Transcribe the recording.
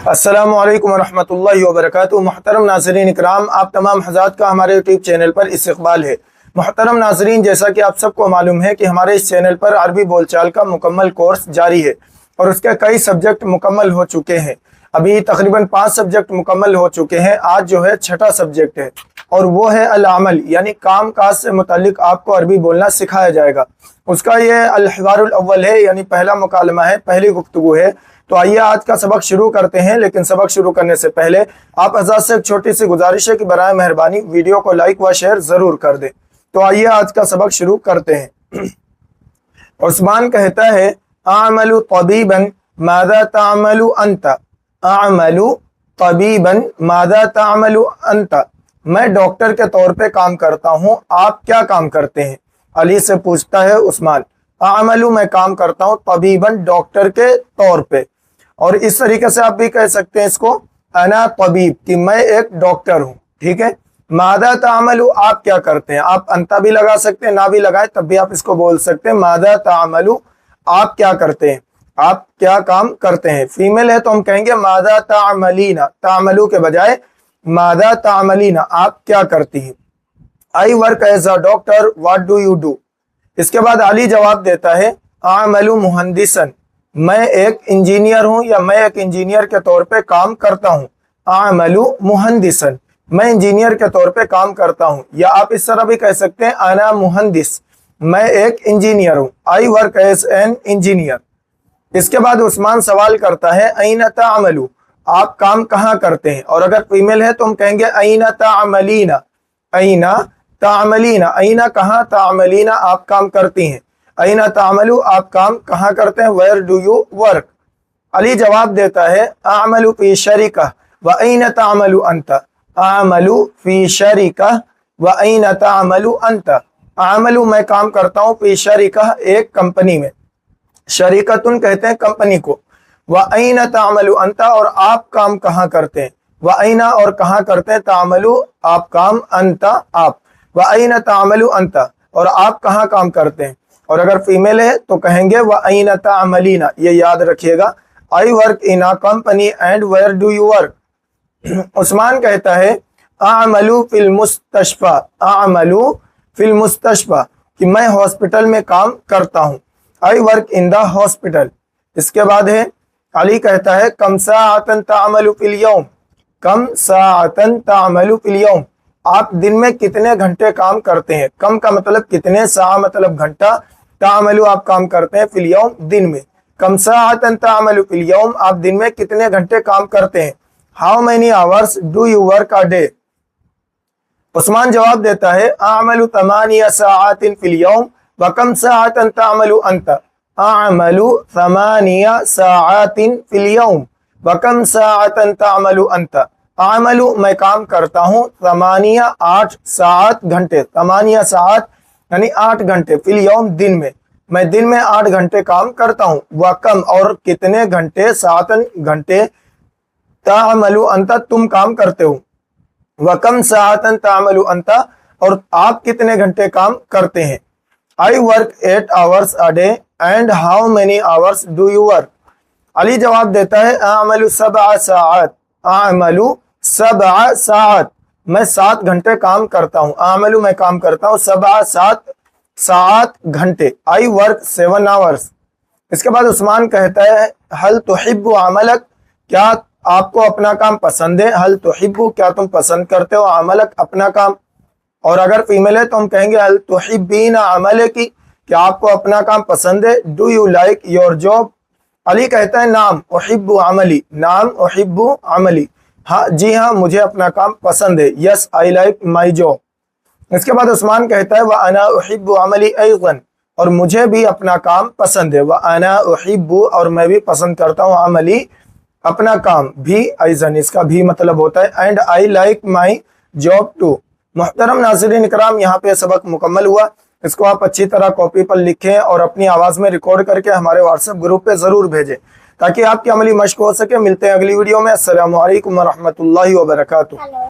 अस्सलामु अलैकुम वरहमतुल्लाहि वबरकातुहू। मुहतरम नाज़रीन इकराम, आप तमाम हज़रात का हमारे यूट्यूब चैनल पर इस्तक़बाल है। मुहतरम नाज़रीन, जैसा कि आप सबको मालूम है कि हमारे इस चैनल पर अरबी बोलचाल का मुकम्मल कोर्स जारी है और उसके कई सब्जेक्ट मुकम्मल हो चुके हैं। अभी तकरीबन 5 सब्जेक्ट मुकम्मल हो चुके हैं। आज जो है 6ठा सब्जेक्ट है और वो है अल-अमल, यानी काम काज से मुतालिक आपको अरबी बोलना सिखाया जाएगा। उसका ये अल-हिवारुल अव्वल है, यानी पहला मुकालमा है, पहली गुफ्तगू है। तो आइए आज का सबक शुरू करते हैं, लेकिन सबक शुरू करने से पहले आप हज़रात से एक छोटी सी गुजारिश है कि बराए मेहरबानी वीडियो को लाइक व शेयर ज़रूर कर दें। तो आइए आज का सबक शुरू करते हैं। उस्मान कहता है, आमलु तबीबन मादा तामलु अंता, आमलु तबीबन मादा तामलु अंता। मैं डॉक्टर के तौर पे काम करता हूँ, आप क्या काम करते हैं? अली से पूछता है उस्मान। आमलु, मैं काम करता हूँ, तबीबन, डॉक्टर के तौर पे। और इस तरीके से आप भी कह सकते हैं इसको, अना तबीब, कि मैं एक डॉक्टर हूँ। ठीक है। मादा तामलु, आप क्या करते हैं? आप अंता भी लगा सकते हैं, ना भी लगाए तब भी आप इसको बोल सकते हैं, मादा तामलु, आप क्या करते हैं, आप क्या काम करते हैं। फीमेल है तो हम कहेंगे मादा तामलीना, तामलु के बजाय मादा तामलीना, आप क्या करती हैं। I work as a doctor, what do you do. इसके बाद अली जवाब देता है, आमलु मुहंदिसन, मैं एक इंजीनियर हूं या मैं एक इंजीनियर के तौर पे काम करता हूं। आमलु मुहंदिसन, मैं इंजीनियर के तौर पे काम करता हूं। या आप इस तरह भी कह सकते हैं, अना मुहंदिस, मैं एक इंजीनियर हूं। I work as an engineer. इसके बाद उस्मान सवाल करता है, ऐना तामलु, आप काम कहाँ करते हैं। और अगर फीमेल है तो हम कहेंगे ऐना तामलीना, ऐना तामलीना, ऐना कहाँ, तामलीना आप काम करती हैं। ऐना तामलु, आप काम कहाँ करते हैं। Where do you work. Ali जवाब देता है, आमलु फी शरीका व ऐना तामलु अंता, आमलु फी शरीका व ऐना तामलु अंता। आमलु, मैं काम करता हूँ, फी शरीका, एक कंपनी में, शरीकतुन कहते हैं कंपनी को। व ऐना तामलु अंता, और आप काम कहाँ करते हैं। व ऐना, और कहाँ करते हैं, तामलु, आप काम, अंता, आप। व ऐना तामलु अंता, और आप कहाँ काम करते हैं। और अगर फीमेल है तो कहेंगे व ऐना तामलीना, ये याद रखिएगा। I work in a company and where do you work. Usman कहता है, आमलु फिल मुस्तशफा, आमलु फिल मुस्तशफा, कि मैं हॉस्पिटल में काम करता हूँ। आई वर्क इन द हॉस्पिटल। इसके बाद है, अली कहता है, कम साअतन तामलु फिल यौम, कम साअतन तामलु फिल यौम, आप दिन में कितने घंटे काम करते हैं। कम का मतलब कितने, सा मतलब घंटा, तामलु आप काम करते हैं, फिल यौम दिन में। कम साअतन तामलु फिल यौम, आप दिन में कितने घंटे काम करते हैं। How many hours do you work a day. Usman जवाब देता है, आमलु तमानिया साअतिन फिल यौम व कम साअतन तामलु अंता, आमलु तमानिया साअतिन फिल यौम व कम साअतन तामलु अंता। आमलु, मैं काम करता हूँ, तमानिया 8 सात घंटे, तमानिया सात यानी 8 घंटे, फिल यौम दिन में, मैं दिन में 8 घंटे काम करता हूँ। व कम, और कितने घंटे, 7 घंटे, तामलु अंता, तुम काम करते हो। व कम सातन तामलु अंता, और आप कितने घंटे काम करते हैं। I work 8 hours a day and how many hours do you work. Ali जवाब देता है, आमलु 7 सात, आमलु 7 सात, मैं 7 घंटे काम करता हूँ। आमलु, मैं काम करता हूँ, 7 घंटे। I work 7 hours. इसके बाद उस्मान कहता है, हल तुहिब्बु अमलक, क्या आपको अपना काम पसंद है। हल तुहिब्बु, क्या तुम पसंद करते हो, अमलक, अपना काम। और अगर फीमेल है तो हम कहेंगे हल तुहिब्बीना अमलकी, क्या आपको अपना काम पसंद है। Do you like your job. Ali कहता है, नाम उहिब्बु अमली, नाम उहिब्बु अमली, हाँ जी हाँ, मुझे अपना काम पसंद है। Yes I like my job. इसके बाद उस्मान कहता है, व अना उहिब्बु अमली अयज़न, और मुझे भी अपना काम पसंद है। व अना उहिब्बु, और मैं भी पसंद करता हूँ, अमली, अपना काम, भी अयज़न, इसका भी मतलब होता है, and I like my job too. मुहतरम नाज़रीन इकराम, यहाँ पे सबक मुकम्मल हुआ। इसको आप अच्छी तरह कॉपी पर लिखें और अपनी आवाज़ में रिकॉर्ड करके हमारे व्हाट्सएप ग्रुप पे ज़रूर भेजें ताकि आपकी अमली मश्क हो सके। मिलते हैं अगली वीडियो में। अस्सलामु अलैकुम वरहमतुल्लाहि वबरकातुहू।